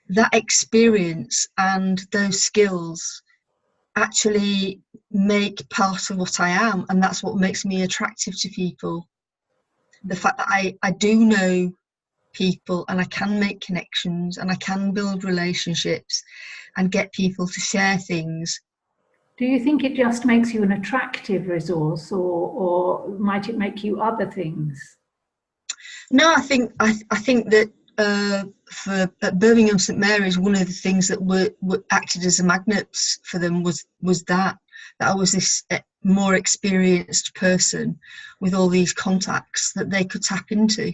that experience and those skills actually make part of what I am, and that's what makes me attractive to people. The fact that I do know people, and I can make connections, and I can build relationships and get people to share things. Do you think it just makes you an attractive resource, or might it make you other things? No, I think that for at Birmingham St Mary's, one of the things that were acted as a magnets for them was that I was this more experienced person with all these contacts that they could tap into.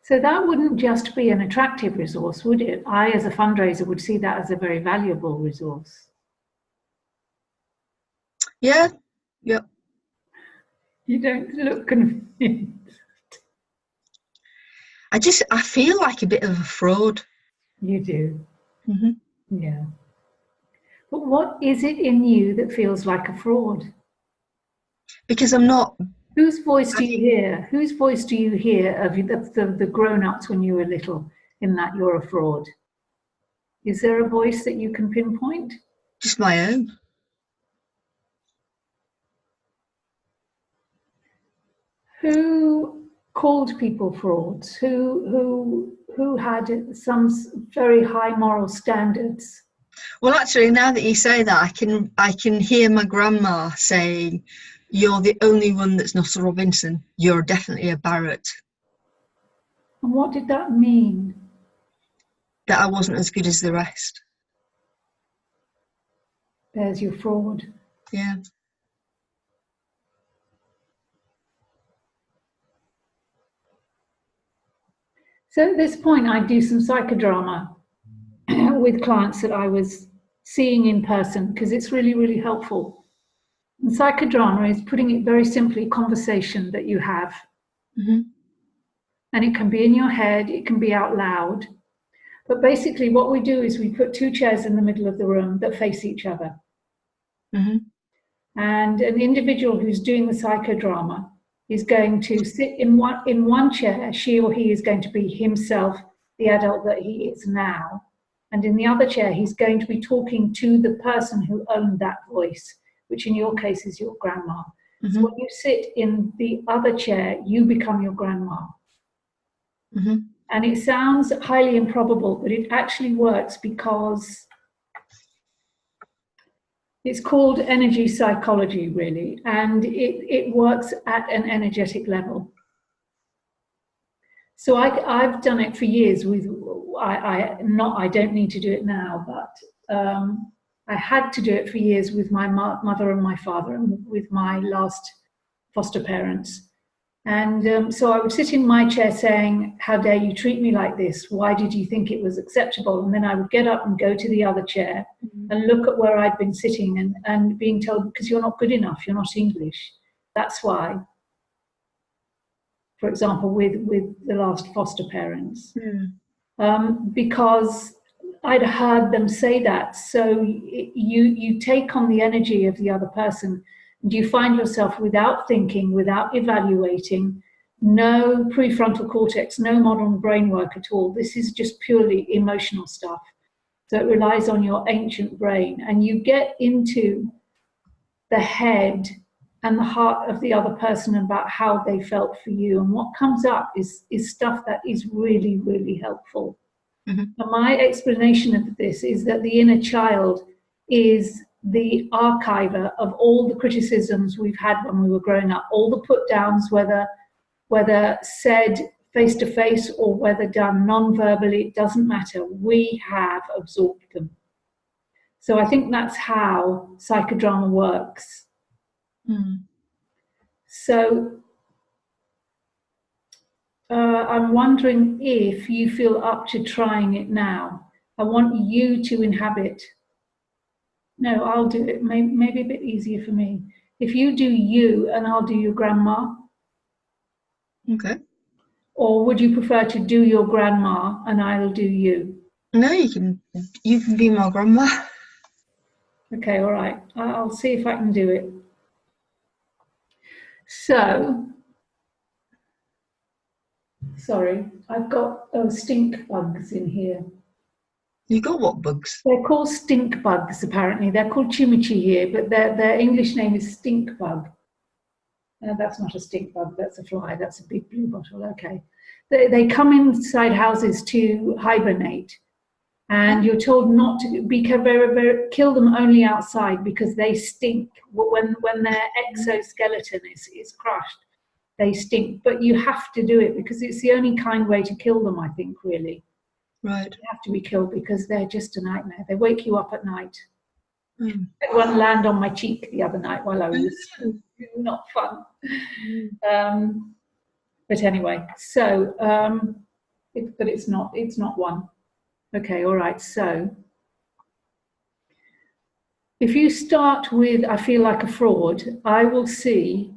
So that wouldn't just be an attractive resource, would it? I, as a fundraiser, would see that as a very valuable resource. Yeah, yep. You don't look convinced. I feel like a bit of a fraud. You do. Mm-hmm. Yeah. But what is it in you that feels like a fraud? Because I'm not. Whose voice do you hear? Whose voice do you hear of the grown-ups when you were little in that you're a fraud? Is there a voice that you can pinpoint? Just my own. Who called people frauds? Who had some very high moral standards? Well, actually, now that you say that, I can hear my grandma saying, "You're the only one that's not a Robinson. You're definitely a Barrett." And what did that mean? That I wasn't as good as the rest. There's your fraud. Yeah. So at this point, I do some psychodrama with clients that I was seeing in person, because it's really, really helpful. And psychodrama is, putting it very simply, conversation that you have. Mm-hmm. And it can be in your head, it can be out loud. But basically what we do is we put two chairs in the middle of the room that face each other. Mm-hmm. And an individual who's doing the psychodrama is going to sit in one chair. She or he is going to be himself, the adult that he is now. And in the other chair, he's going to be talking to the person who owned that voice, which in your case is your grandma. Mm-hmm. So when you sit in the other chair, you become your grandma. Mm-hmm. And it sounds highly improbable, but it actually works, because it's called energy psychology, really, and it works at an energetic level. So I've done it for years with, I don't need to do it now, but I had to do it for years with my mother and my father, and with my last foster parents. And so I would sit in my chair saying, "How dare you treat me like this? Why did you think it was acceptable?" And then I would get up and go to the other chair and look at where I'd been sitting and being told, "Because you're not good enough, you're not English. That's why." For example, with the last foster parents. Because I'd heard them say that. So you take on the energy of the other person. You find yourself, without thinking, without evaluating, no prefrontal cortex, no modern brain work at all. This is just purely emotional stuff. So it relies on your ancient brain, and you get into the head and the heart of the other person about how they felt for you. And what comes up is stuff that is really, really helpful. Mm-hmm. And my explanation of this is that the inner child is the archiver of all the criticisms we've had when we were growing up, all the put downs, whether said face to face or whether done non-verbally, it doesn't matter. We have absorbed them. So I think that's how psychodrama works. So I'm wondering if you feel up to trying it now. I want you to inhabit. No, I'll do it. Maybe a bit easier for me. If you do you, and I'll do your grandma. Okay. Or would you prefer to do your grandma and I'll do you? No, you can be my grandma. Okay, all right. I'll see if I can do it. So, sorry, I've got stink bugs in here. You got what bugs? They're called stink bugs, apparently. They're called chimichi here, but their English name is stink bug. That's not a stink bug, that's a fly, that's a big blue bottle, okay. They come inside houses to hibernate, and you're told not to kill them only outside because they stink. When their exoskeleton is crushed, they stink, but you have to do it because it's the only kind way to kill them, I think, really. Right. They have to be killed because they're just a nightmare. They wake you up at night. Mm. I had one land on my cheek the other night while I was not fun. But anyway, so but it's not one. Okay, all right. So if you start with "I feel like a fraud," I will see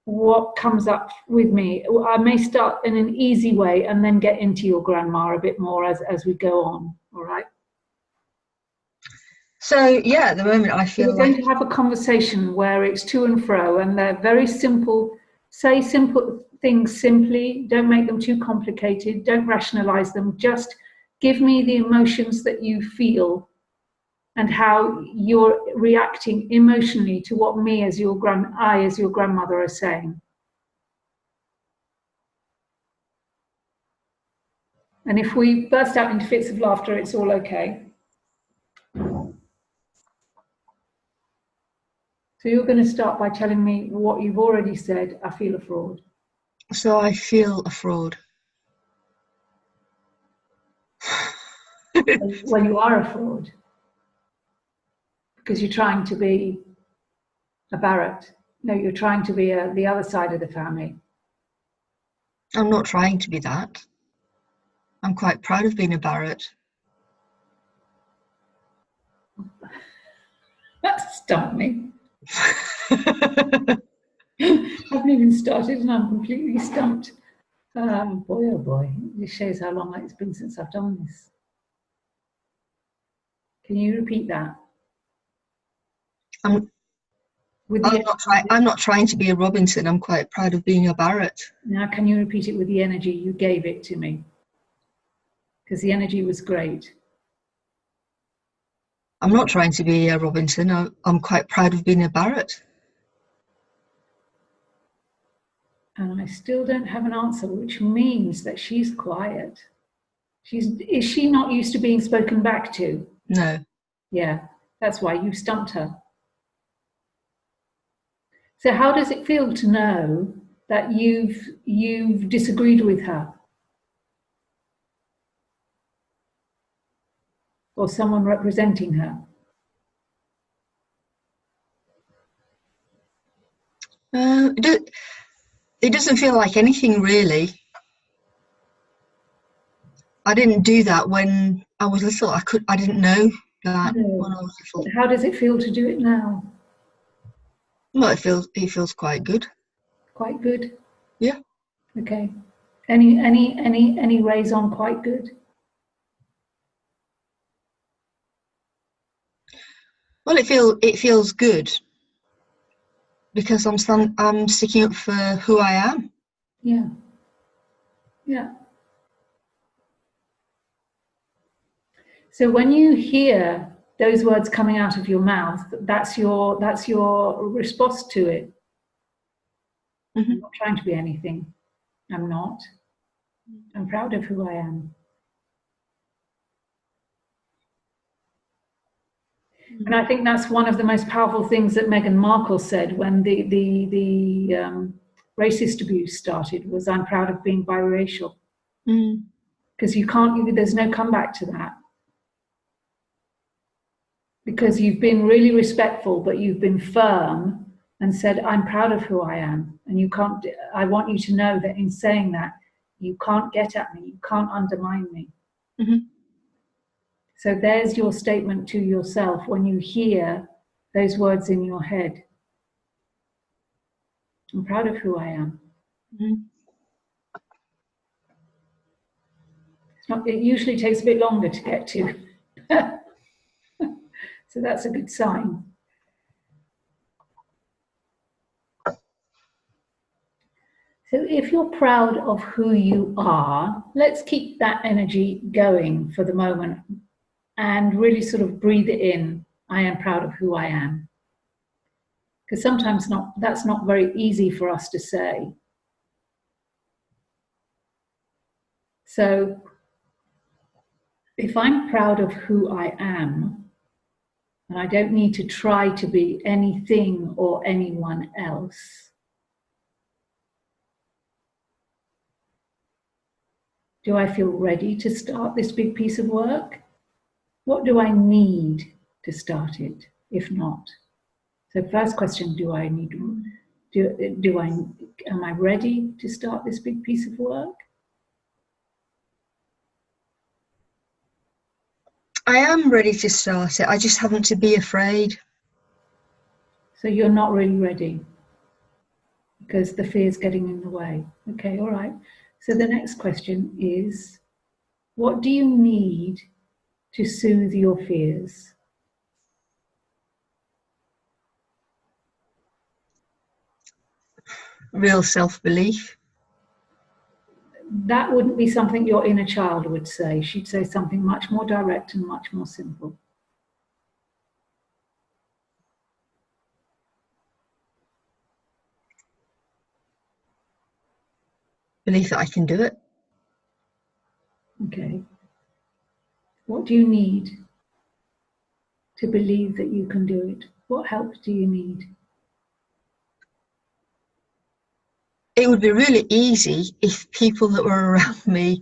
what comes up with me. I may start in an easy way and then get into your grandma a bit more as we go on. All right. So yeah, at the moment I feel we're going to have a conversation where it's to and fro, and they're very simple. Say simple things simply. Don't make them too complicated. Don't rationalize them. Just give me the emotions that you feel and how you're reacting emotionally to what me as your grandmother are saying. And if we burst out into fits of laughter, it's all okay. So you're going to start by telling me what you've already said. I feel a fraud. So I feel a fraud. Well, you are a fraud because you're trying to be a Barrett. No, you're trying to be the other side of the family. I'm not trying to be that. I'm quite proud of being a Barrett. That stumped me. I haven't even started and I'm completely stumped. Boy, oh boy, this shows how long it's been since I've done this. Can you repeat that? I'm not trying to be a Robinson. I'm quite proud of being a Barrett. Now, can you repeat it with the energy you gave it to me? Because the energy was great. I'm not trying to be a Robinson. I'm quite proud of being a Barrett. And I still don't have an answer, which means that she's quiet. Is she not used to being spoken back to? No. Yeah, that's why you stumped her. So how does it feel to know that you've disagreed with her? Or someone representing her? It doesn't feel like anything really. I didn't do that when I was little. I didn't know that when I was little. How does it feel to do it now? Well, it feels quite good. Quite good. Yeah. Okay. Any rays on quite good? Well, it feels good because I'm sticking up for who I am. Yeah. Yeah. So when you hear those words coming out of your mouth, that's your response to it. Mm-hmm. I'm not trying to be anything. I'm not. I'm proud of who I am. And I think that's one of the most powerful things that Meghan Markle said when the racist abuse started was, I'm proud of being biracial. Because there's no comeback to that. Because you've been really respectful, but you've been firm and said, I'm proud of who I am. And I want you to know that in saying that, you can't get at me, you can't undermine me. Mm-hmm. So there's your statement to yourself when you hear those words in your head. I'm proud of who I am. Mm-hmm. It usually takes a bit longer to get to. So that's a good sign. So if you're proud of who you are, let's keep that energy going for the moment. and really sort of breathe it in. I am proud of who I am. Because sometimes that's not very easy for us to say. So if I'm proud of who I am, and I don't need to try to be anything or anyone else, do I feel ready to start this big piece of work? What do I need to start it, if not? So first question, am I ready to start this big piece of work? I am ready to start it. I just haven't to be afraid. So you're not really ready because the fear is getting in the way. Okay, all right. So the next question is, what do you need to soothe your fears? Real self-belief. That wouldn't be something your inner child would say. She'd say something much more direct and much more simple. Belief that I can do it. Okay. What do you need to believe that you can do it? What help do you need? It would be really easy if people that were around me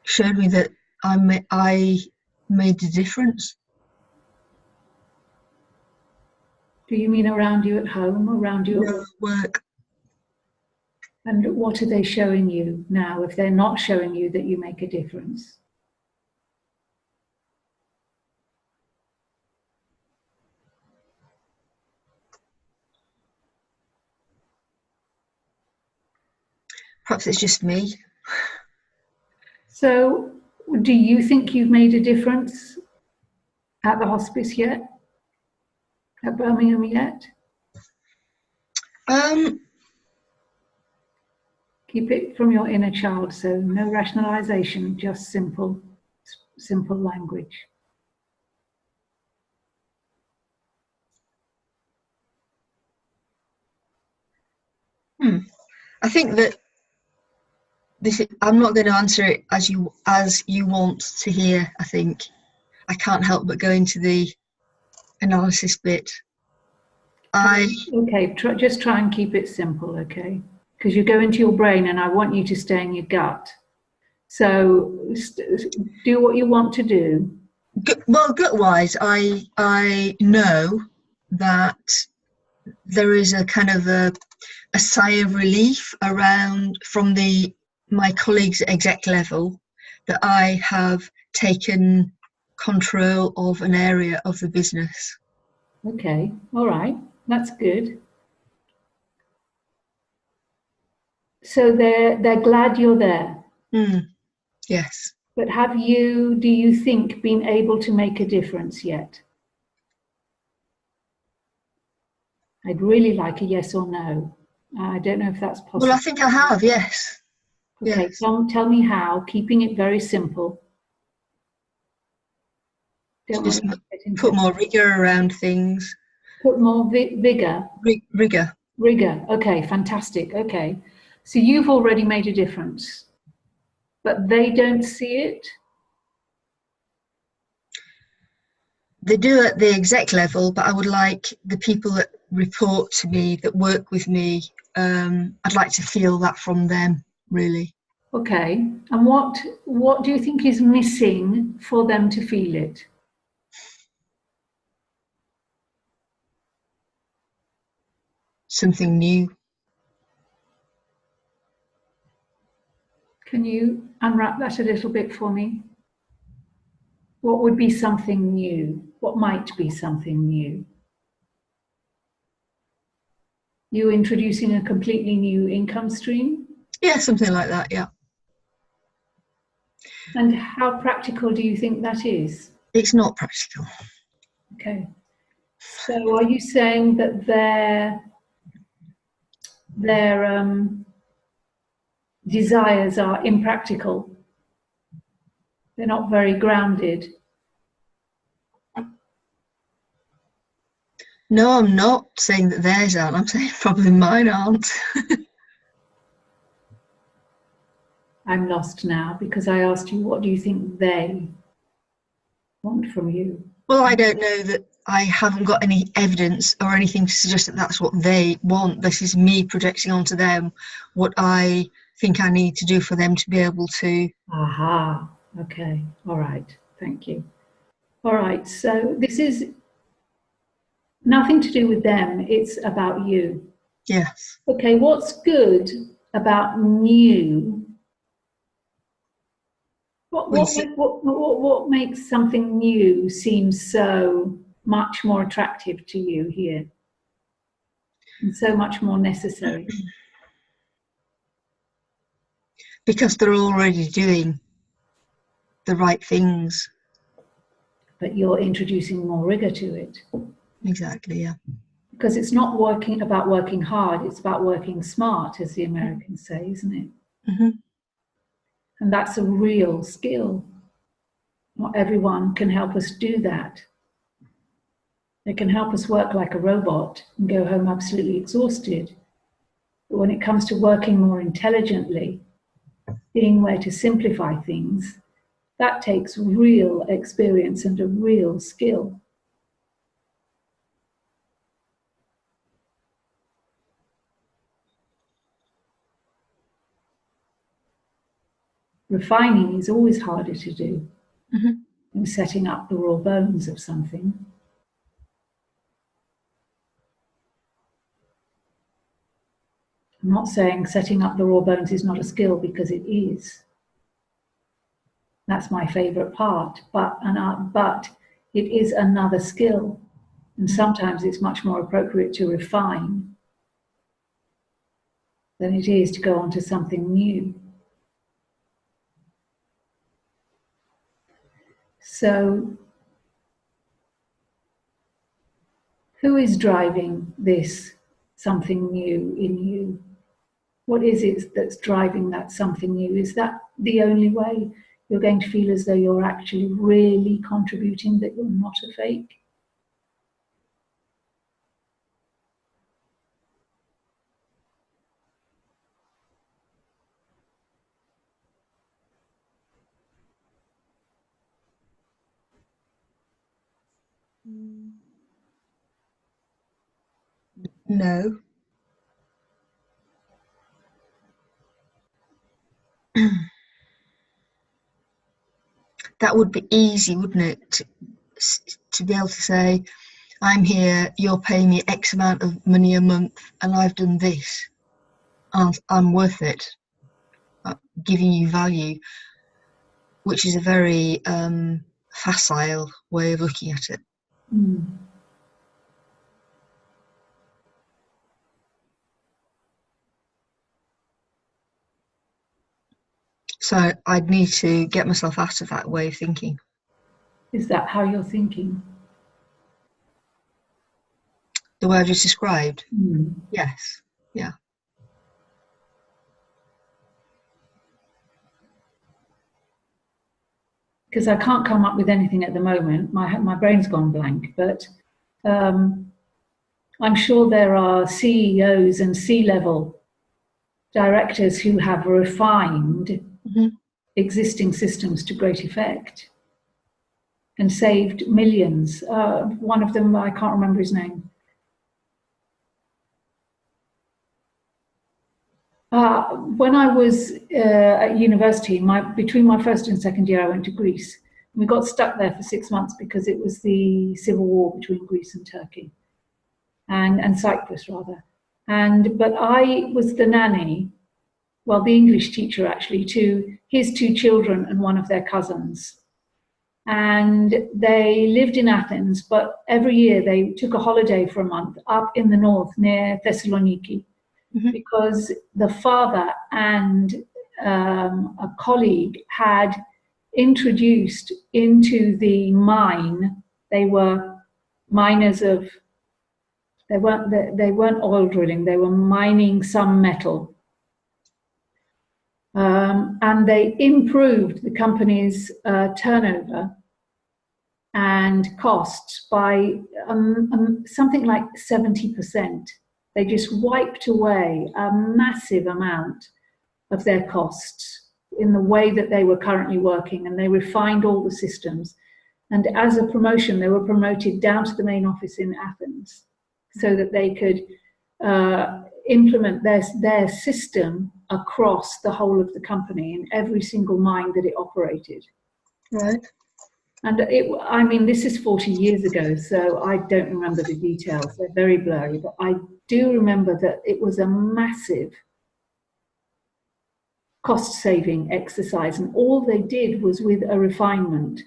showed me that I made a difference. Do you mean around you at home, around you at work? And what are they showing you now if they're not showing you that you make a difference? Perhaps it's just me. So, do you think you've made a difference at the hospice yet? At Birmingham yet? Keep it from your inner child, so no rationalization, just simple language. I think that I'm not going to answer it as you want to hear. I think I can't help but go into the analysis bit. Okay, just try and keep it simple, okay? Because you go into your brain and I want you to stay in your gut. So do what you want to do. Well, gut-wise, I know that there is a kind of a sigh of relief around from my colleagues at exec level that I have taken control of an area of the business. Okay, all right, that's good. So they're glad you're there. Yes. But do you think, been able to make a difference yet? I'd really like a yes or no. I don't know if that's possible. Well, I think I have, yes. Okay, yes. Tell me how, keeping it very simple. Just put more rigor around things. Put more vigor? Rigor. Rigor, okay, fantastic, okay. So you've already made a difference, but they don't see it? They do at the exec level, but I would like the people that report to me, that work with me, I'd like to feel that from them, really. Okay, and what do you think is missing for them to feel it? Something new. Can you unwrap that a little bit for me? What would be something new? What might be something new? You introducing a completely new income stream? Yeah, something like that, yeah. And how practical do you think that is? It's not practical. Okay. So are you saying that their desires are impractical? They're not very grounded? No, I'm not saying that theirs aren't. I'm saying probably mine aren't. I'm lost now because I asked you, what do you think they want from you? Well, I don't know that I haven't got any evidence or anything to suggest that that's what they want. This is me projecting onto them what I think I need to do for them to be able to. Aha. Okay. All right. Thank you. All right. So this is nothing to do with them. It's about you. Yes. Okay. What's good about new? What makes something new seem so much more attractive to you here and so much more necessary? Because they're already doing the right things. But you're introducing more rigor to it. Exactly, yeah. Because it's not about working hard, it's about working smart, as the Americans say, isn't it? Mm-hmm. And that's a real skill. Not everyone can help us do that. They can help us work like a robot and go home absolutely exhausted. But when it comes to working more intelligently, seeing where to simplify things, that takes real experience and a real skill. Refining is always harder to do than setting up the raw bones of something. I'm not saying setting up the raw bones is not a skill, because it is. That's my favorite part, but it is another skill. And sometimes it's much more appropriate to refine than it is to go on to something new. So, who is driving this something new in you? What is it that's driving that something new? Is that the only way you're going to feel as though you're actually really contributing, that you're not a fake? No. That would be easy, wouldn't it? To be able to say, I'm here, you're paying me X amount of money a month, and I've done this. I'm worth it. I'm giving you value, which is a very facile way of looking at it. So I'd need to get myself out of that way of thinking. Is that how you're thinking? The way I've just described? Yes. Yeah. Because I can't come up with anything at the moment. My brain's gone blank, but I'm sure there are CEOs and C-level directors who have refined existing systems to great effect and saved millions. One of them, I can't remember his name. When I was at university, between my first and second year, I went to Greece. We got stuck there for 6 months because it was the civil war between Greece and Turkey, and Cyprus rather. But I was the nanny, well, the English teacher actually, to his 2 children and one of their cousins. And they lived in Athens, but every year they took a holiday for a month up in the north near Thessaloniki. Because the father and a colleague had introduced into the mine, they were miners of, they weren't oil drilling, they were mining some metal. And they improved the company's turnover and costs by something like 70%. They just wiped away a massive amount of their costs in the way that they were currently working, and they refined all the systems. And as a promotion, they were promoted down to the main office in Athens so that they could implement their system across the whole of the company in every single mine that it operated. Right. And I mean, this is 40 years ago, so I don't remember the details. They're very blurry, but I do remember that it was a massive cost-saving exercise, and all they did was with a refinement.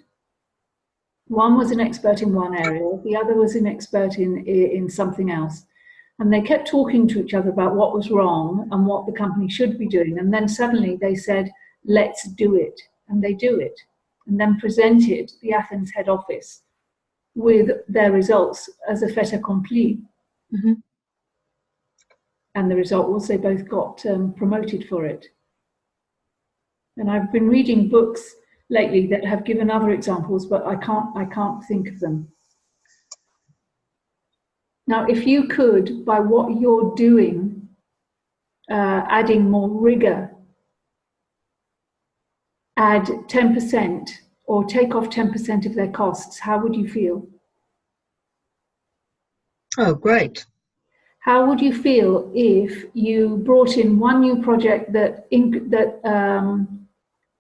One was an expert in one area, the other was an expert in something else. And they kept talking to each other about what was wrong and what the company should be doing. And then suddenly they said, let's do it. And they do it. And then presented the Athens head office with their results as a fait accompli. Mm-hmm. And the result was they both got promoted for it. And I've been reading books lately that have given other examples, but I can't think of them. Now, if you could, by what you're doing, adding more rigor, add 10% or take off 10% of their costs, how would you feel? Oh, great. How would you feel if you brought in one new project that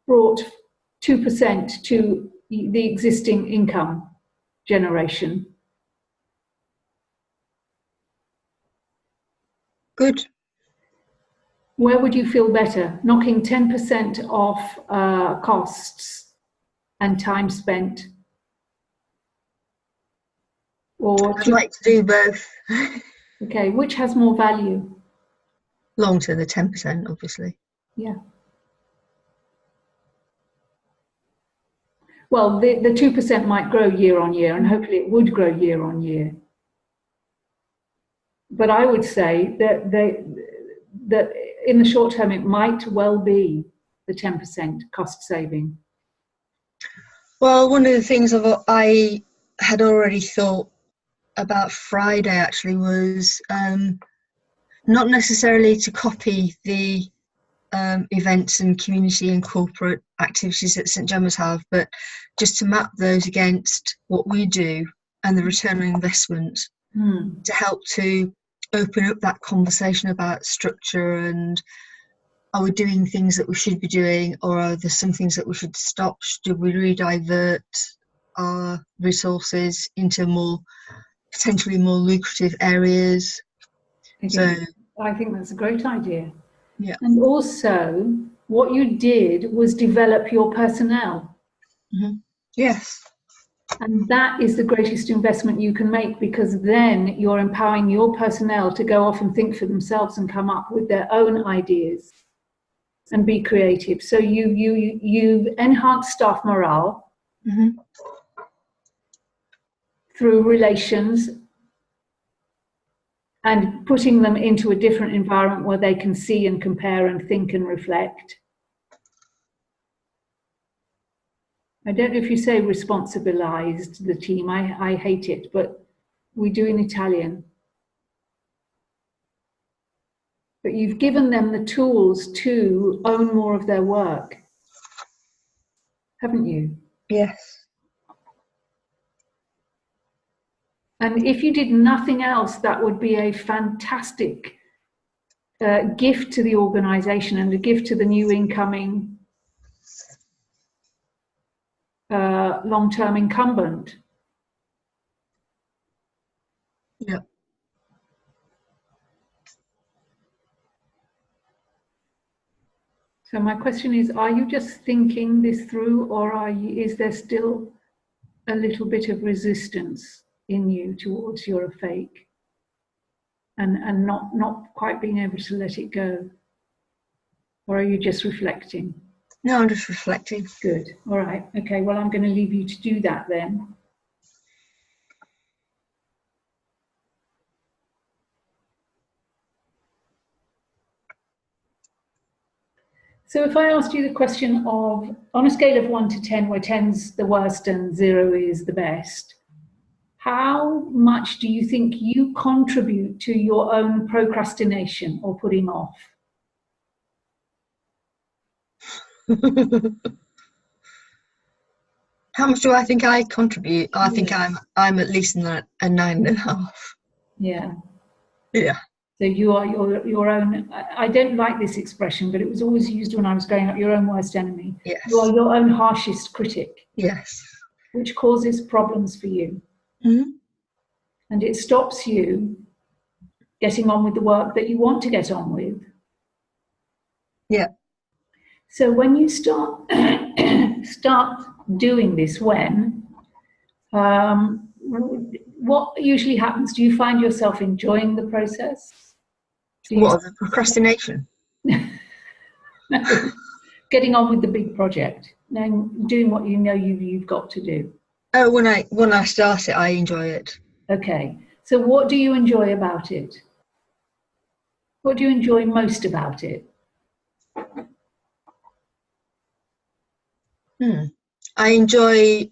brought 2% to the existing income generation? Good. Where would you feel better? Knocking 10% off costs and time spent? Or I'd like to do both. okay, which has more value? Long to the 10%, obviously. Yeah. Well, the 2% might grow year on year, and hopefully it would grow year on year. But I would say that that in the short term, it might well be the 10% cost saving. Well, one of the things I had already thought about Friday actually was not necessarily to copy the events and community and corporate activities that St Gemma's have, but just to map those against what we do and the return on investment to help to open up that conversation about structure and are we doing things that we should be doing, or are there some things that we should stop? Should we redivert our resources into potentially more lucrative areas? Okay. So I think that's a great idea. Yeah. And also, what you did was develop your personnel. Mm-hmm. Yes. And that is the greatest investment you can make, because then you're empowering your personnel to go off and think for themselves and come up with their own ideas and be creative. So you've enhanced staff morale through relations and putting them into a different environment where they can see and compare and think and reflect. I don't know if you say responsibilized the team. I hate it, but we do in Italian. But you've given them the tools to own more of their work, haven't you? Yes. And if you did nothing else, that would be a fantastic gift to the organization and a gift to the new incoming long-term incumbent. Yeah. So my question is, are you just thinking this through, or is there still a little bit of resistance in you towards you're a fake and not quite being able to let it go? Or are you just reflecting? No, I'm just reflecting. Good. All right. Okay. Well, I'm going to leave you to do that then. So if I asked you the question of, on a scale of 1 to 10, where 10's the worst and 0 is the best, how much do you think you contribute to your own procrastination or putting off? How much do I think I contribute? I think I'm at least a 9.5. Yeah. Yeah. So you are your own. I don't like this expression, but it was always used when I was growing up. Your own worst enemy. Yes. You are your own harshest critic. Yes. Which causes problems for you, and it stops you getting on with the work that you want to get on with. Yeah. So when you start doing this, what usually happens? Do you find yourself enjoying the process? What, the procrastination? Getting on with the big project, and doing what you know you've got to do. Oh, when I start it, I enjoy it. Okay. So what do you enjoy about it? What do you enjoy most about it? I enjoy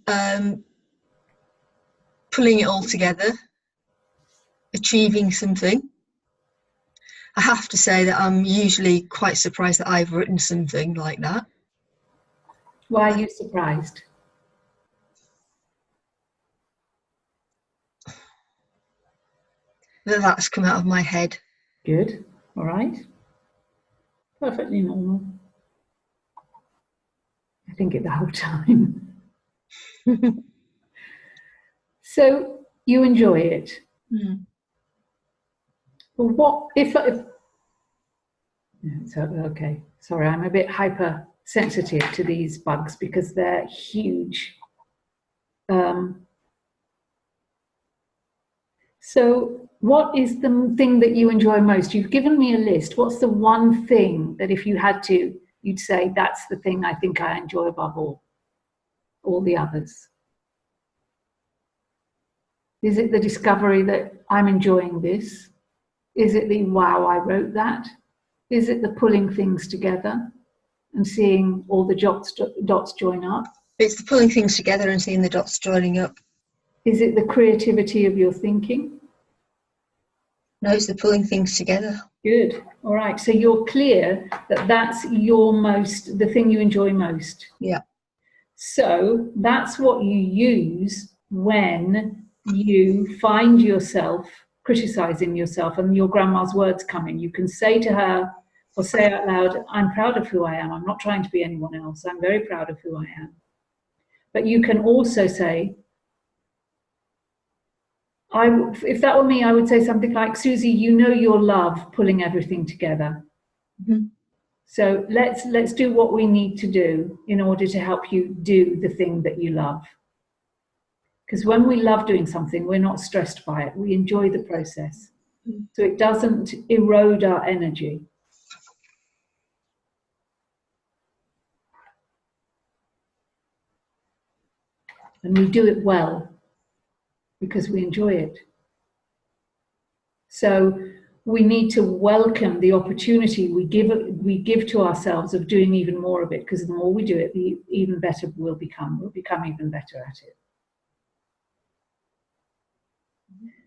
pulling it all together, achieving something. I have to say that I'm usually quite surprised that I've written something like that. Why are you surprised? That's come out of my head. Good. All right. Perfectly normal. I think it the whole time. So you enjoy it. Well, what if so, okay. Sorry, I'm a bit hypersensitive to these bugs because they're huge. So what is the thing that you enjoy most? You've given me a list. What's the one thing that if you had to, you'd say that's the thing I think I enjoy above all the others? Is it the discovery that I'm enjoying this? Is it the wow, I wrote that? Is it the pulling things together and seeing all the dots join up? It's the pulling things together and seeing the dots joining up. Is it the creativity of your thinking? No, it's the pulling things together. Good. All right. So you're clear that that's the thing you enjoy most. Yeah. So that's what you use when you find yourself criticizing yourself and your grandma's words come in. You can say to her or say out loud, I'm proud of who I am. I'm not trying to be anyone else. I'm very proud of who I am. But you can also say, if that were me, I would say something like, Susie, you know your love pulling everything together. So let's do what we need to do in order to help you do the thing that you love. Because when we love doing something, we're not stressed by it. We enjoy the process. So it doesn't erode our energy. And we do it well because we enjoy it. So we need to welcome the opportunity we give to ourselves of doing even more of it, because the more we do it, the even better we'll become. We'll become even better at it.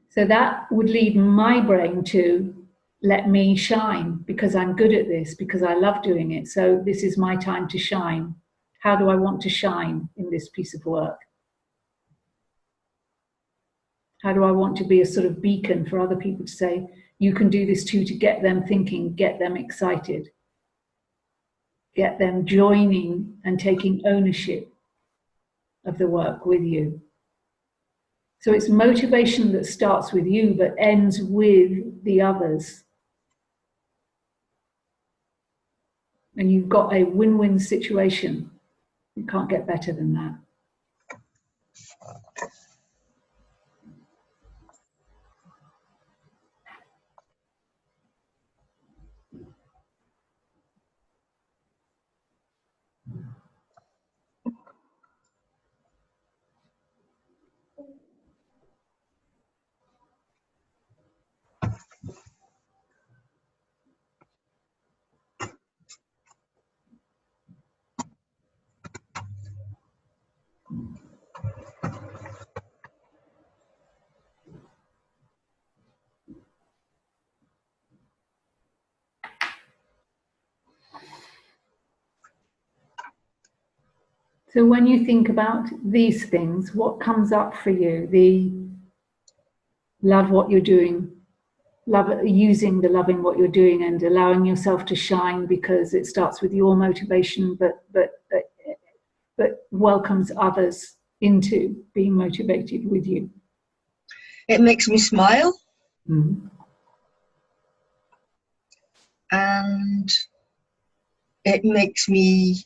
So that would lead my brain to let me shine because I'm good at this, because I love doing it. So this is my time to shine. How do I want to shine in this piece of work? How do I want to be a sort of beacon for other people to say, you can do this too, to get them thinking, get them excited, get them joining and taking ownership of the work with you. So it's motivation that starts with you but ends with the others. And you've got a win-win situation. You can't get better than that. So when you think about these things, what comes up for you? The love what you're doing, loving what you're doing and allowing yourself to shine, because it starts with your motivation, but welcomes others into being motivated with you. It makes me smile. Mm. And it makes me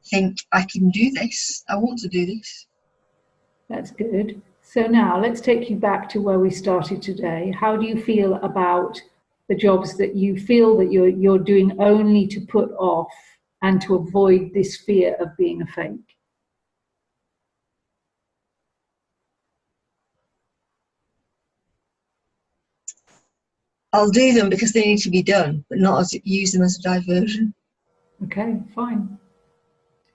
think I can do this. I want to do this. That's good. So now let's take you back to where we started today. How do you feel about the jobs that you feel that you're doing only to put off and to avoid this fear of being a fake? I'll do them because they need to be done, but not use them as a diversion. Okay, fine.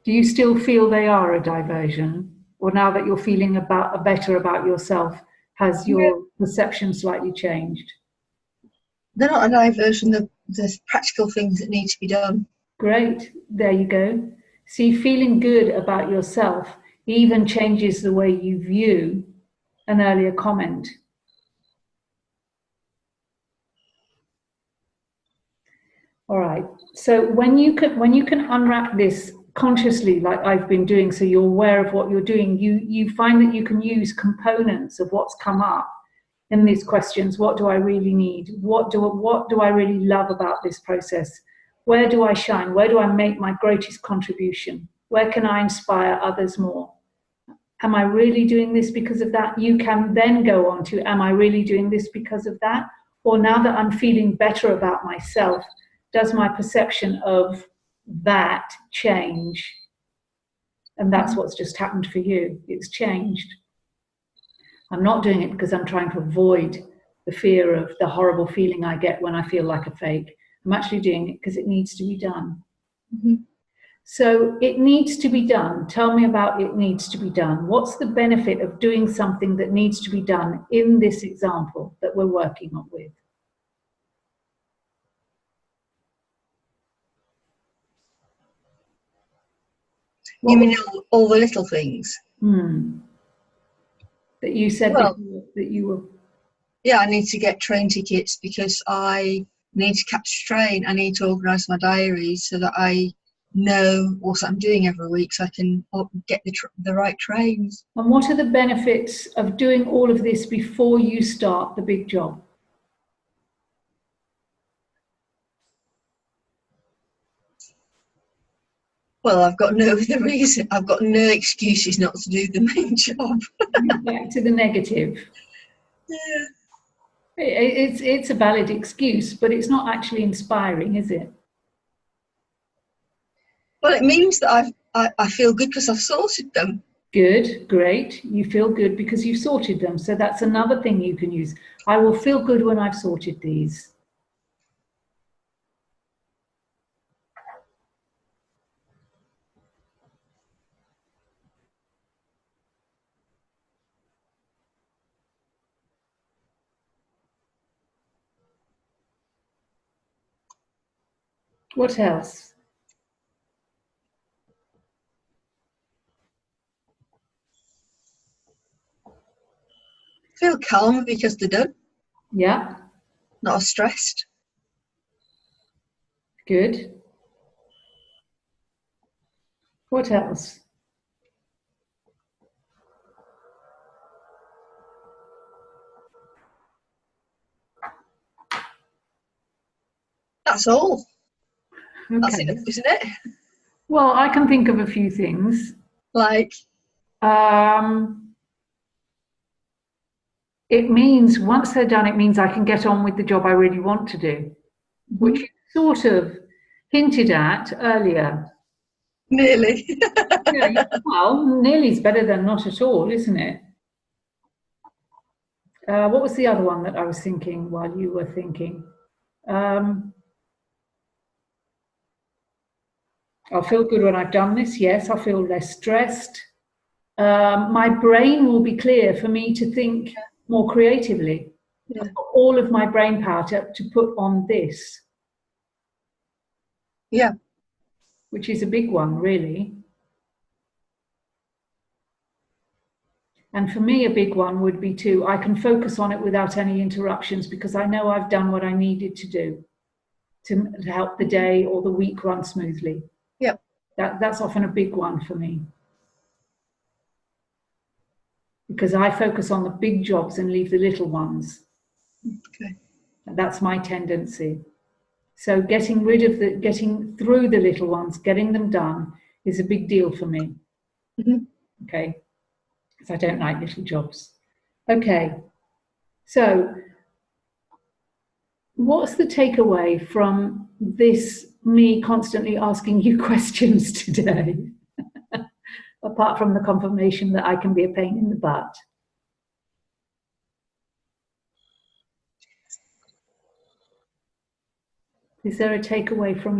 Do you still feel they are a diversion? Or now that you're feeling better about yourself, has your perception slightly changed? They're not a diversion, they're practical things that need to be done. Great, there you go. See, feeling good about yourself even changes the way you view an earlier comment. All right, so when you can unwrap this consciously, like I've been doing, so you're aware of what you're doing, you find that you can use components of what's come up in these questions. What do I really need? What do I really love about this process? Where do I shine? Where do I make my greatest contribution? Where can I inspire others more? Am I really doing this because of that? You can then go on to, am I really doing this because of that? Or now that I'm feeling better about myself, does my perception of that change? And that's what's just happened for you. It's changed. I'm not doing it because I'm trying to avoid the fear of the horrible feeling I get when I feel like a fake. I'm actually doing it because it needs to be done. Mm-hmm. So it needs to be done. Tell me about it needs to be done. What's the benefit of doing something that needs to be done in this example that we're working on with? You mean all the little things? That you said well, that you were... Yeah, I need to get train tickets because I need to catch a train. I need to organise my diary so that I know what I'm doing every week so I can get the right trains. And what are the benefits of doing all of this before you start the big job? Well, I've got no other reason. I've got no excuses not to do the main job. Back to the negative. Yeah. It's a valid excuse, but it's not actually inspiring, is it? Well, it means that I feel good because I've sorted them. Good, great. You feel good because you've sorted them. So that's another thing you can use. I will feel good when I've sorted these. What else? Feel calm because they're done. Yeah. Not as stressed. Good. What else? That's all. Okay. That's enough, isn't it? Well, I can think of a few things. Like? It means once they're done, it means I can get on with the job I really want to do, which you sort of hinted at earlier. Nearly. Yeah, well, nearly is better than not at all, isn't it? What was the other one that I was thinking while you were thinking? I'll feel good when I've done this. Yes, I'll feel less stressed. My brain will be clear for me to think more creatively. Yeah. I've got all of my brain power to put on this. Yeah. Which is a big one, really. And for me, a big one would be I can focus on it without any interruptions because I know I've done what I needed to do to help the day or the week run smoothly. Yep. That's often a big one for me. Because I focus on the big jobs and leave the little ones. Okay. And that's my tendency. So getting through the little ones, getting them done is a big deal for me. Mm-hmm. Okay. Because I don't like little jobs. Okay. So what's the takeaway from this, me constantly asking you questions today? Apart from the confirmation that I can be a pain in the butt. Is there a takeaway for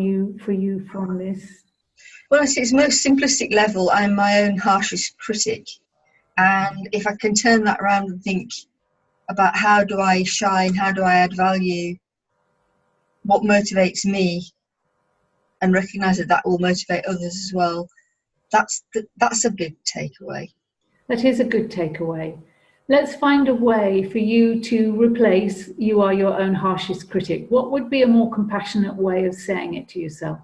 you from this? Well, at its most simplistic level, I'm my own harshest critic. And if I can turn that around and think about how do I shine, how do I add value, what motivates me, and recognise that that will motivate others as well, that's a big takeaway. That is a good takeaway. Let's find a way for you to replace "you are your own harshest critic." What would be a more compassionate way of saying it to yourself?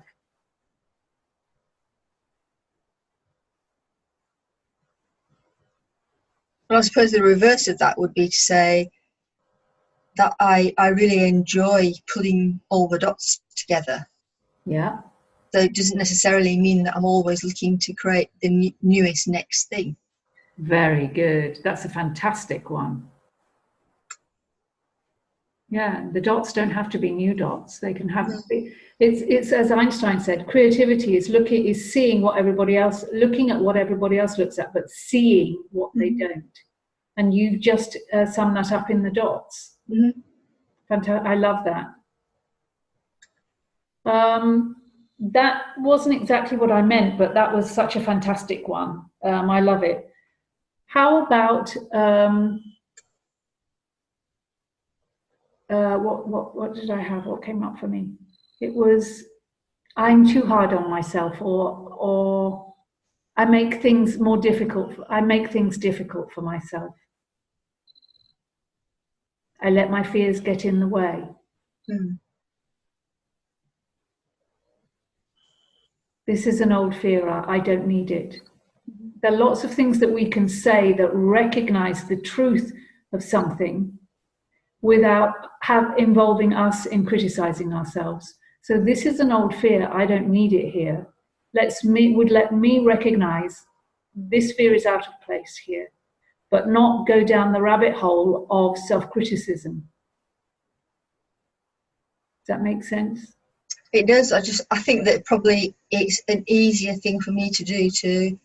Well, I suppose the reverse of that would be to say that I really enjoy putting all the dots together. Yeah. So it doesn't necessarily mean that I'm always looking to create the newest next thing. Very good. That's a fantastic one. Yeah, the dots don't have to be new dots. They can have. It's as Einstein said, creativity is seeing what everybody else, looking at what everybody else looks at, but seeing what they don't. And you've just summed that up in the dots. Mm-hmm. Fantastic. I love that. That wasn't exactly what I meant, but that was such a fantastic one. I love it. How about what did I have? What came up for me? It was I'm too hard on myself, or I make things more difficult. I make things difficult for myself. I let my fears get in the way. Mm. This is an old fear. I don't need it. There are lots of things that we can say that recognize the truth of something without involving us in criticizing ourselves. So this is an old fear. I don't need it here. Let me recognize this fear is out of place here, but not go down the rabbit hole of self-criticism. Does that make sense? It does. I think that probably it's an easier thing for me to do to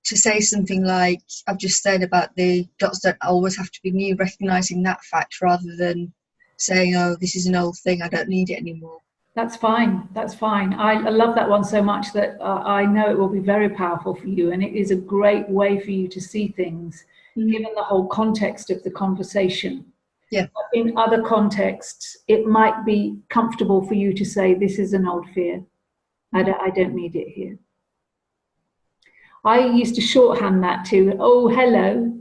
say something like I've just said about the dots don't always have to be new, recognizing that fact rather than saying, oh, this is an old thing, I don't need it anymore. That's fine. That's fine. I love that one so much that I know it will be very powerful for you, and it is a great way for you to see things, given the whole context of the conversation. Yeah. In other contexts, it might be comfortable for you to say, this is an old fear. I don't need it here. I used to shorthand that to, oh, hello.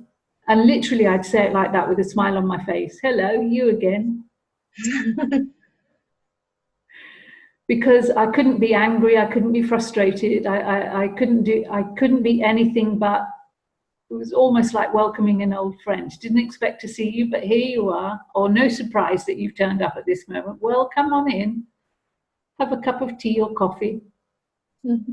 And literally I'd say it like that with a smile on my face. Hello, you again. Because I couldn't be angry, I couldn't be frustrated, I couldn't be anything but. It was almost like welcoming an old friend. Didn't expect to see you, but here you are. Or no surprise that you've turned up at this moment. Well, come on in. Have a cup of tea or coffee. Mm-hmm.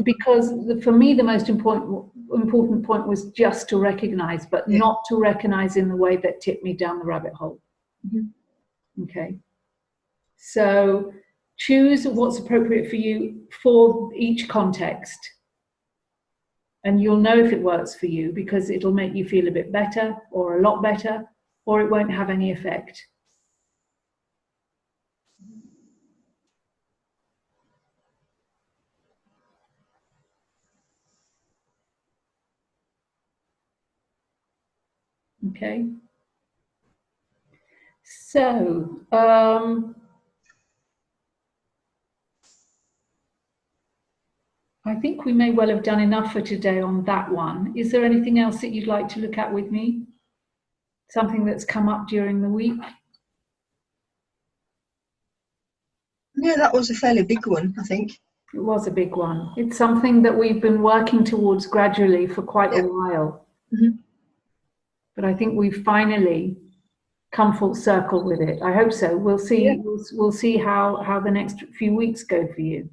Because for me, the most important point was just to recognize, but not to recognize in the way that tipped me down the rabbit hole. Mm-hmm. Okay. So choose what's appropriate for you for each context. And you'll know if it works for you because it'll make you feel a bit better or a lot better, or it won't have any effect. Okay. So, I think we may well have done enough for today on that one. Is there anything else that you'd like to look at with me? Something that's come up during the week? Yeah, that was a fairly big one, I think. It was a big one. It's something that we've been working towards gradually for quite a while. Mm-hmm. But I think we've finally come full circle with it. I hope so. We'll see. Yeah. We'll see how the next few weeks go for you.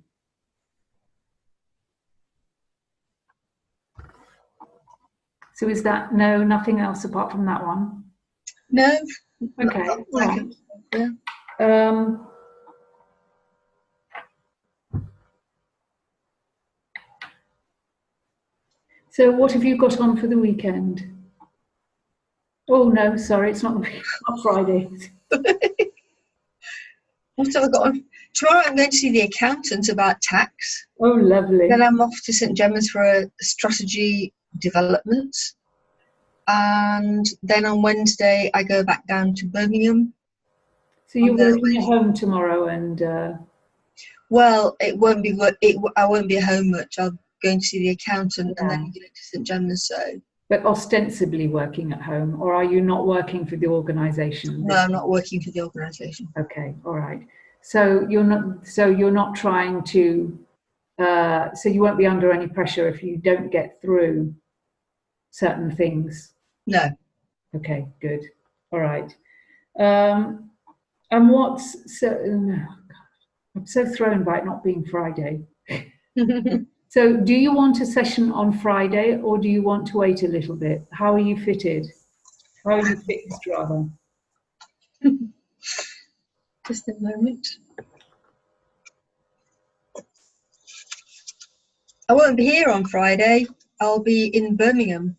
So is that nothing else apart from that one? No. Okay. Right. Yeah. So what have you got on for the weekend? Oh no, sorry, it's not Friday. What have I got on? Tomorrow I'm going to see the accountant about tax. Oh, lovely. Then I'm off to St Gemma's for a strategy development. And then on Wednesday I go back down to Birmingham. So you're working at home tomorrow, and well, it won't be. I won't be at home much. I'm going to see the accountant and then go to St Gemma's. So. But ostensibly working at home, or are you not working for the organisation? No, I'm not working for the organisation. Okay, all right. So you're not. So you're not trying to. So you won't be under any pressure if you don't get through certain things. No. Okay, good. All right. And what's so? Oh God, I'm so thrown by it not being Friday. So do you want a session on Friday, or do you want to wait a little bit? How are you fitted? How are you fixed, rather? Just a moment. I won't be here on Friday. I'll be in Birmingham.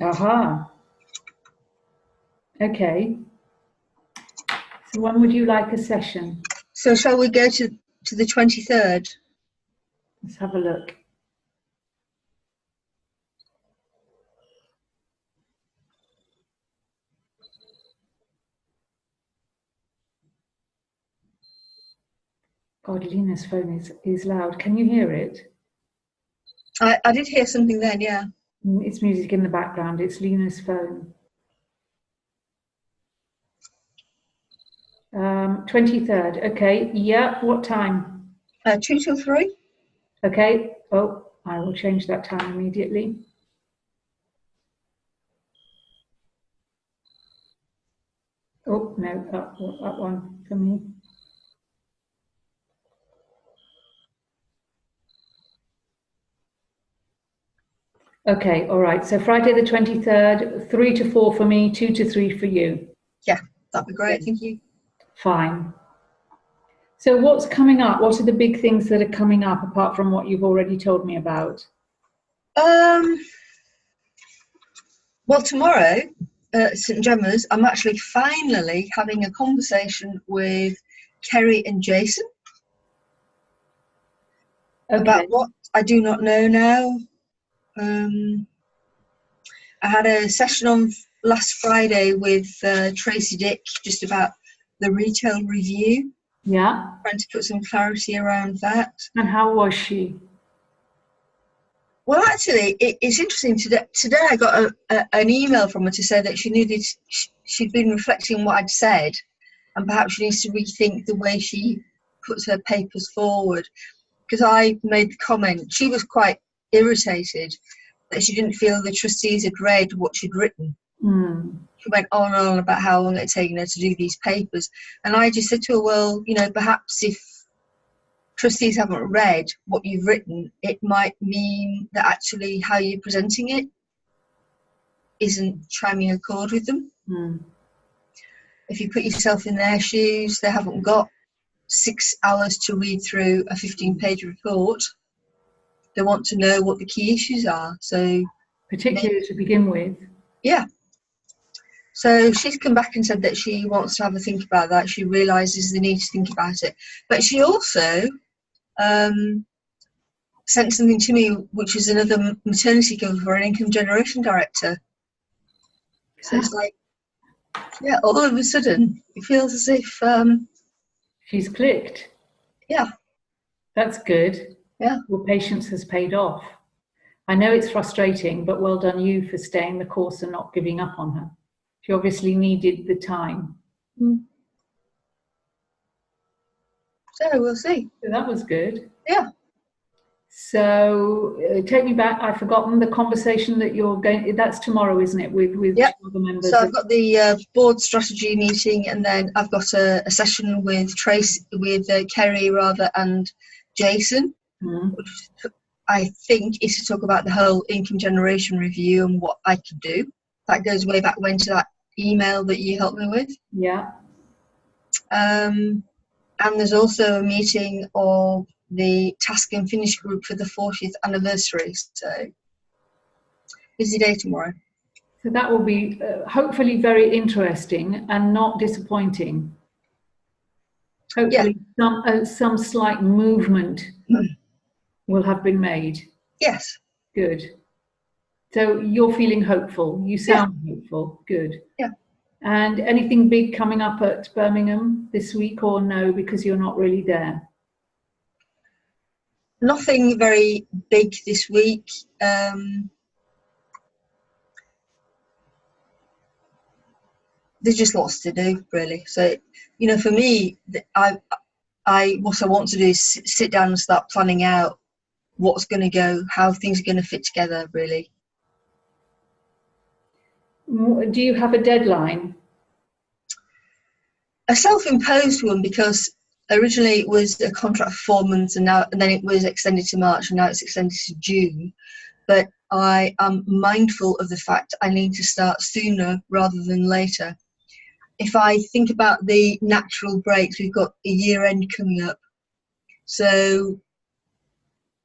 Aha. Okay. So when would you like a session? So shall we go to the 23rd? Let's have a look. God, Lena's phone is loud. Can you hear it? I did hear something then, yeah. It's music in the background. It's Lena's phone. 23rd. Okay. Yeah. What time? 2 till 3. Okay. Oh, I will change that time immediately. Oh, no, that one for me. Okay, all right. So Friday the 23rd, 3 to 4 for me, 2 to 3 for you. Yeah, that'd be great. Thank you. Fine. So what's coming up? What are the big things that are coming up apart from what you've already told me about? Well, tomorrow at St Gemma's, I'm actually finally having a conversation with Kerry and Jason about what I do not know now. I had a session on last Friday with Tracy Dick just about the retail review. Yeah. Trying to put some clarity around that. And how was she? Well, actually, it's interesting. Today I got an email from her to say that she'd been reflecting on what I'd said, and perhaps she needs to rethink the way she puts her papers forward. Because I made the comment, she was quite irritated that she didn't feel the trustees had read what she'd written. She went on and on about how long it had taken her to do these papers. And I just said to her, well, perhaps if trustees haven't read what you've written, it might mean that actually how you're presenting it isn't chiming a chord with them. If you put yourself in their shoes, they haven't got 6 hours to read through a 15-page report. They want to know what the key issues are. So, particularly to begin with. Yeah. So she's come back and said that she wants to have a think about that. She realises the need to think about it. But she also sent something to me, which is another maternity cover for an income generation director. So it's like, yeah, all of a sudden, it feels as if... she's clicked. Yeah. That's good. Yeah. Your patience has paid off. I know it's frustrating, but well done you for staying the course and not giving up on her. She obviously needed the time. Mm. So we'll see. So that was good. Yeah. So take me back. I've forgotten the conversation that you're going. That's tomorrow, isn't it? With Yep. two other members. So I've got the board strategy meeting, and then I've got a session with Kerry rather and Jason, which I think is to talk about the whole income generation review and what I could do. That goes way back when to that email that you helped me with. Yeah. And there's also a meeting of the task and finish group for the 40th anniversary. So busy day tomorrow. So that will be hopefully very interesting and not disappointing. Hopefully some slight movement will have been made. Yes. Good. So you're feeling hopeful. You sound hopeful. Good. Yeah. And anything big coming up at Birmingham this week, or no, because you're not really there? Nothing very big this week. There's just lots to do, really. So, for me, what I want to do is sit down and start planning out what's going to go, how things are going to fit together, really. Do you have a deadline? A self-imposed one, because originally it was a contract for 4 months, and then it was extended to March, and now it's extended to June. But I am mindful of the fact I need to start sooner rather than later. If I think about the natural breaks, we've got a year end coming up. So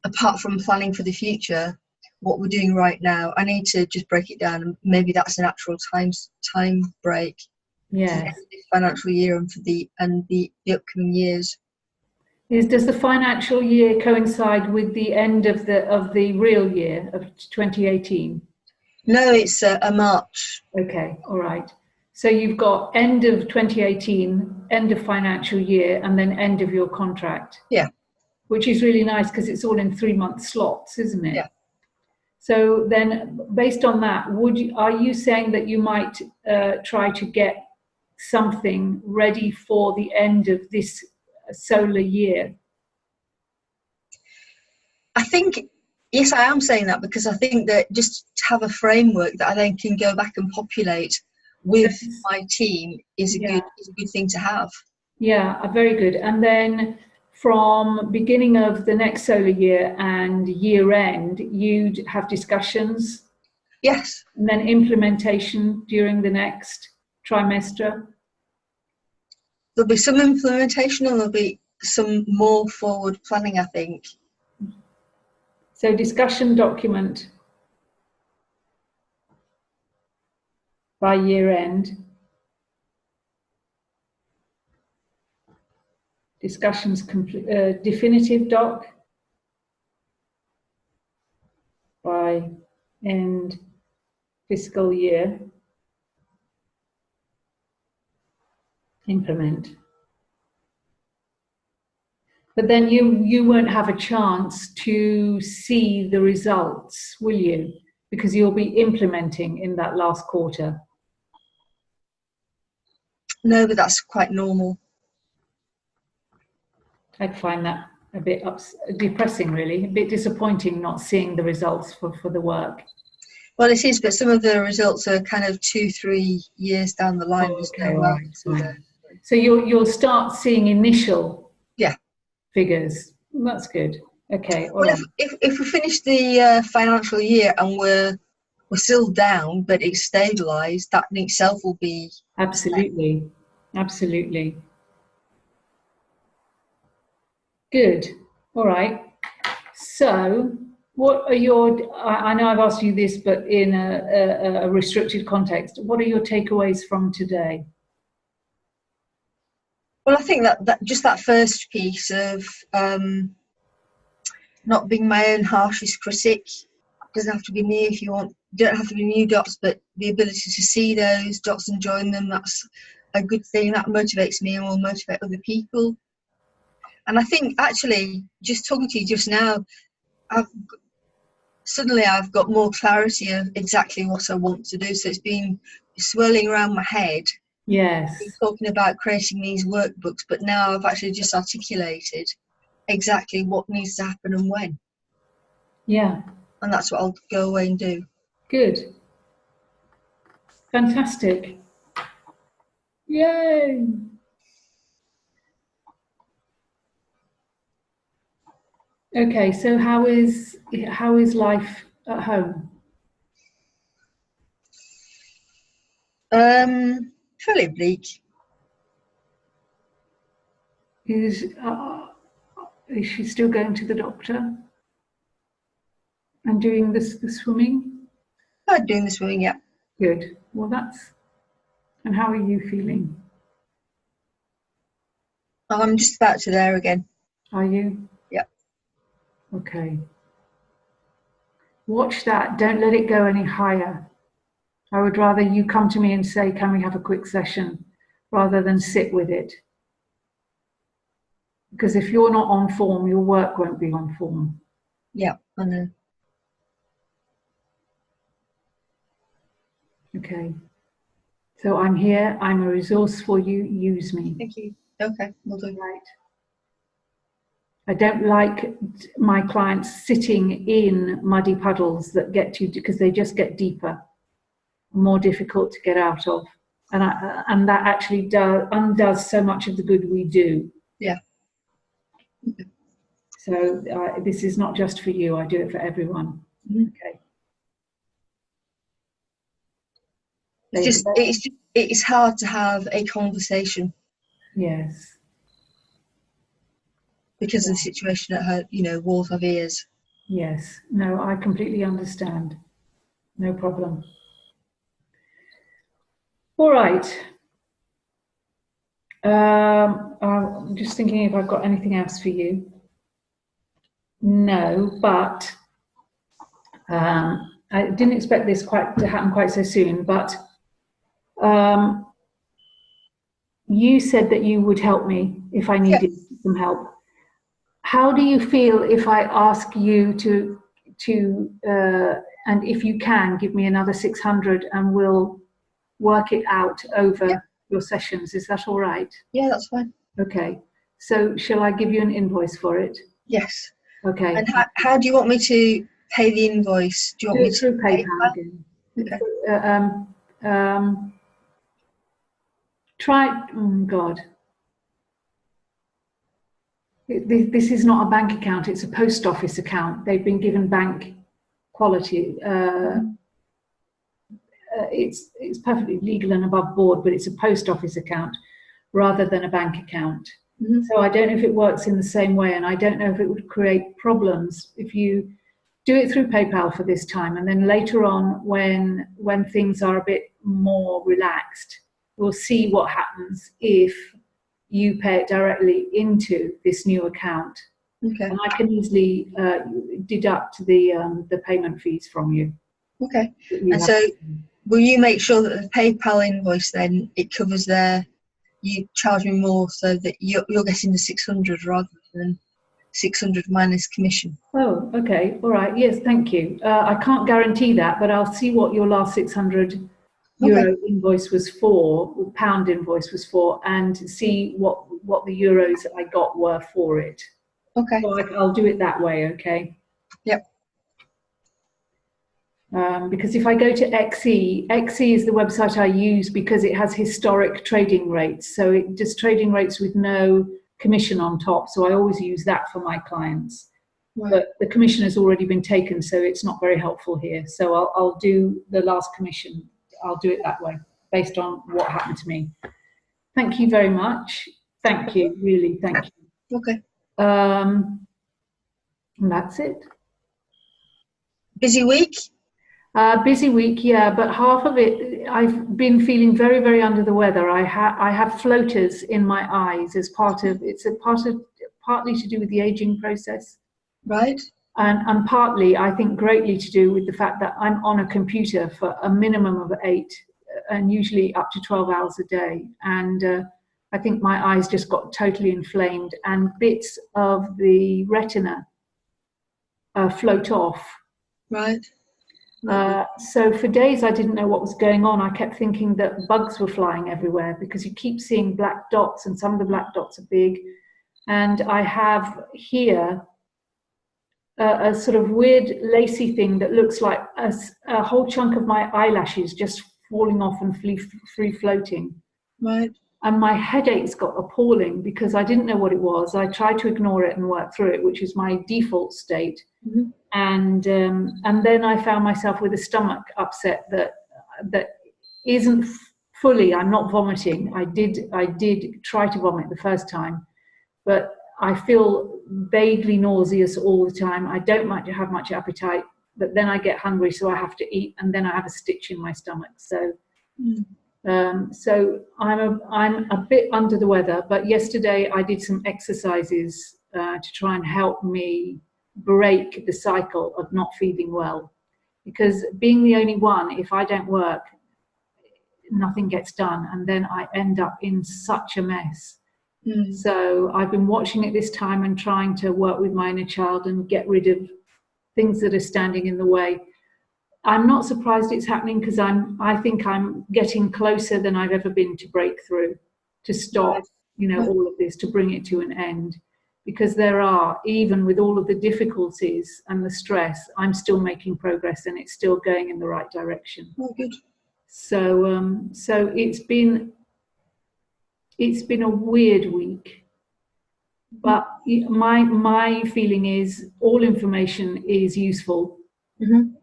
apart from planning for the future, what we're doing right now, I need to just break it down, and maybe that's a natural time break. Yes. For this financial year and for the upcoming years. Does the financial year coincide with the end of the real year of 2018? No, it's a March. Okay, all right. So you've got end of 2018, end of financial year, and then end of your contract. Yeah. Which is really nice because it's all in 3-month slots, isn't it? Yeah. So then, based on that, are you saying that you might try to get something ready for the end of this solar year? I think, yes, I am saying that, because I think that just to have a framework that I then can go back and populate with my team is a good thing to have. Yeah, very good. And then from beginning of the next solar year and year end, you'd have discussions. Yes. And then implementation during the next trimester. There'll be some implementation, and there'll be some more forward planning, I think. So discussion document by year end. Discussions definitive doc by end fiscal year. Implement. But then you won't have a chance to see the results, will you? Because you'll be implementing in that last quarter. No, but that's quite normal. I'd find that a bit depressing, really, a bit disappointing not seeing the results for the work. Well, it is, but some of the results are kind of 2-3 years down the line. So you'll start seeing initial figures. That's good. Okay. Well, if we finish the financial year and we're still down, but it's stabilised, that in itself will be absolutely. Good. All right. So, what are your? I know I've asked you this, but in a restricted context. What are your takeaways from today? Well, I think that just that first piece of not being my own harshest critic. Doesn't have to be me if you want. Don't have to be new dots, but the ability to see those dots and join them, that's a good thing. That motivates me and will motivate other people. And I think actually, just talking to you just now, suddenly I've got more clarity of exactly what I want to do. So it's been swirling around my head, Yes. talking about creating these workbooks, but now I've actually just articulated exactly what needs to happen and when. Yeah. And that's what I'll go away and do. Good. Fantastic. Yay. Okay, so how is life at home? Fairly bleak. Is she still going to the doctor and doing the swimming? I'm doing the swimming, yeah. Good. Well, and how are you feeling? I'm just about to there again. Are you? Yeah. Okay. Watch that. Don't let it go any higher. I would rather you come to me and say, can we have a quick session, rather than sit with it. Because if you're not on form, your work won't be on form. Yeah, I know. Okay. So I'm here. I'm a resource for you. Use me. Thank you. Okay, we'll do. Right. I don't like my clients sitting in muddy puddles that get you, because they just get deeper, more difficult to get out of. And that actually undoes so much of the good we do. Yeah. So this is not just for you. I do it for everyone. Mm-hmm. Okay. It's hard to have a conversation. Yes. Because of the situation at her, walls have ears. Yes. No, I completely understand. No problem. All right. I'm just thinking if I've got anything else for you. No, but I didn't expect this to happen quite so soon, but you said that you would help me if I needed some help. How do you feel if I ask you to and if you can give me another 600 and we'll work it out over your sessions? Is that all right? Yeah, that's fine. Okay. So shall I give you an invoice for it? Yes. Okay. And how do you want me to pay the invoice? Do you want me to through PayPal again? Okay. Try. Oh God. This is not a bank account. It's a post office account. They've been given bank quality. It's perfectly legal and above board, but it's a post office account rather than a bank account. Mm-hmm. So I don't know if it works in the same way, and I don't know if it would create problems if you do it through PayPal for this time, and then later on, when things are a bit more relaxed, we'll see what happens if you pay it directly into this new account. Okay. And I can easily deduct the payment fees from you. Okay. And so will you make sure that the PayPal invoice then, it covers you charge me more so that you're getting the 600 rather than 600 minus commission? Oh, okay. All right. Yes, thank you. I can't guarantee that, but I'll see what your last 600 euro invoice was for, pound invoice was for, and see what the euros I got were for it. Okay. So I'll do it that way, okay? Yep. Because if I go to XE is the website I use because it has historic trading rates. So it does trading rates with no commission on top. So I always use that for my clients. Right. But the commission has already been taken, so it's not very helpful here. So I'll do the last commission. I'll do it that way, based on what happened to me. Thank you very much. Thank you, really, thank you. Okay. And that's it. Busy week? Busy week, yeah, but half of it, I've been feeling very, very under the weather. I have floaters in my eyes as partly to do with the aging process. Right. And partly, I think, greatly to do with the fact that I'm on a computer for a minimum of 8 and usually up to 12 hours a day. And I think my eyes just got totally inflamed, and bits of the retina float off. Right. So for days I didn't know what was going on. I kept thinking that bugs were flying everywhere, because you keep seeing black dots, and some of the black dots are big. And I have here a sort of weird lacy thing that looks like a whole chunk of my eyelashes just falling off and free floating. Right. And my headaches got appalling because I didn't know what it was. I tried to ignore it and work through it, which is my default state. Mm-hmm. And then I found myself with a stomach upset that isn't fully. I'm not vomiting. I did try to vomit the first time, but I feel vaguely nauseous all the time. I don't have much appetite, but then I get hungry, so I have to eat, and then I have a stitch in my stomach. So. So I'm a bit under the weather, but yesterday I did some exercises to try and help me break the cycle of not feeling well. Because being the only one, if I don't work, nothing gets done, and then I end up in such a mess. So I've been watching it this time and trying to work with my inner child and get rid of things that are standing in the way. I'm not surprised it's happening, because I think I'm getting closer than I've ever been to breakthrough, to stop, all of this, to bring it to an end. Because there are, even with all of the difficulties and the stress, I'm still making progress, and it's still going in the right direction. Oh, good. So it's been a weird week, but my feeling is all information is useful. Mm-hmm.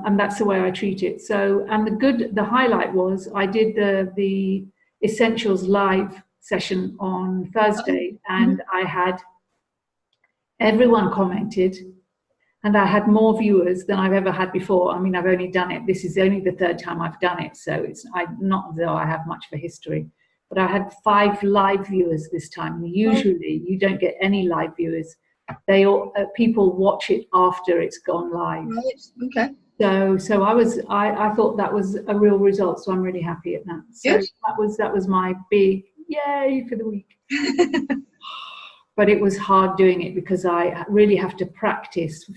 And that's the way I treat it. So, and the highlight was I did the Essentials live session on Thursday, and I had everyone commented, and I had more viewers than I've ever had before. I mean, I've only done it. This is only the third time I've done it, so it's not though I have much of a history. But I had 5 live viewers this time. Usually, you don't get any live viewers. They all people watch it after it's gone live. Right. Okay. So I thought that was a real result. So I'm really happy at that. So Good. that was my big yay for the week. But it was hard doing it, because I really have to practice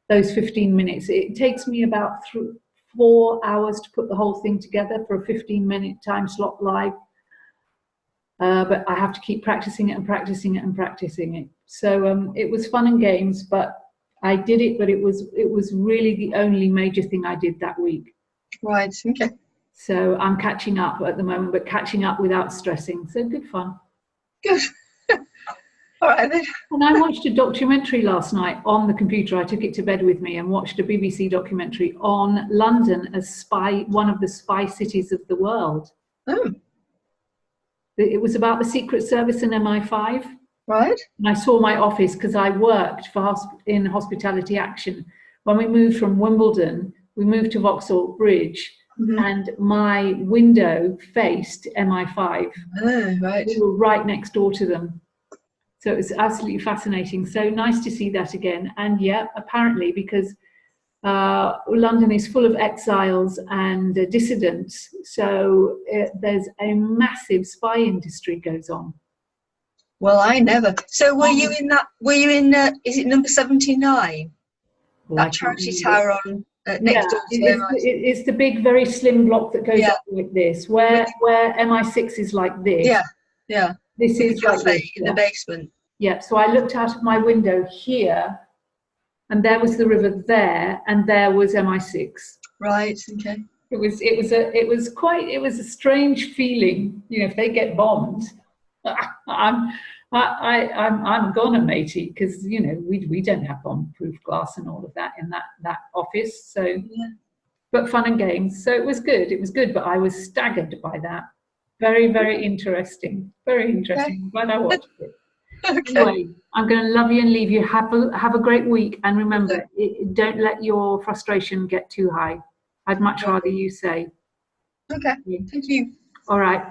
those 15 minutes. It takes me about 4 hours to put the whole thing together for a 15-minute time slot live. But I have to keep practicing it and practicing it and practicing it. So it was fun and games, but I did it. But it was really the only major thing I did that week. Right. Okay. So I'm catching up at the moment, but catching up without stressing. So good fun. Good. All right then. And I watched a documentary last night on the computer. I took it to bed with me and watched a BBC documentary on London as one of the spy cities of the world. Oh. It was about the Secret Service and MI5. Right. And I saw my office, because I worked in Hospitality Action. When we moved from Wimbledon, we moved to Vauxhall Bridge, and my window faced MI5. Oh, right. We were right next door to them. So it was absolutely fascinating. So nice to see that again. And yeah, apparently, because London is full of exiles and dissidents, so there's a massive spy industry goes on. Well, I never. So were you in that? Were you in? Is it number 79? That charity tower on next door to it's the big, very slim block that goes up like this, where MI6 is like this. Yeah, yeah. This is like this, in the basement. Yeah. So I looked out of my window here, and there was the river there, and there was MI6. Right. Okay. It was a strange feeling. If they get bombed, I'm gone, matey, because we don't have bomb-proof glass and all of that in that office. So, yeah. But fun and games. So it was good. It was good, but I was staggered by that. Very, very interesting. Very interesting. I'm glad I watched it. Okay. Anyway, I'm going to love you and leave you. Have a great week, and remember, don't let your frustration get too high. I'd much rather you say. Okay. Thank you. All right.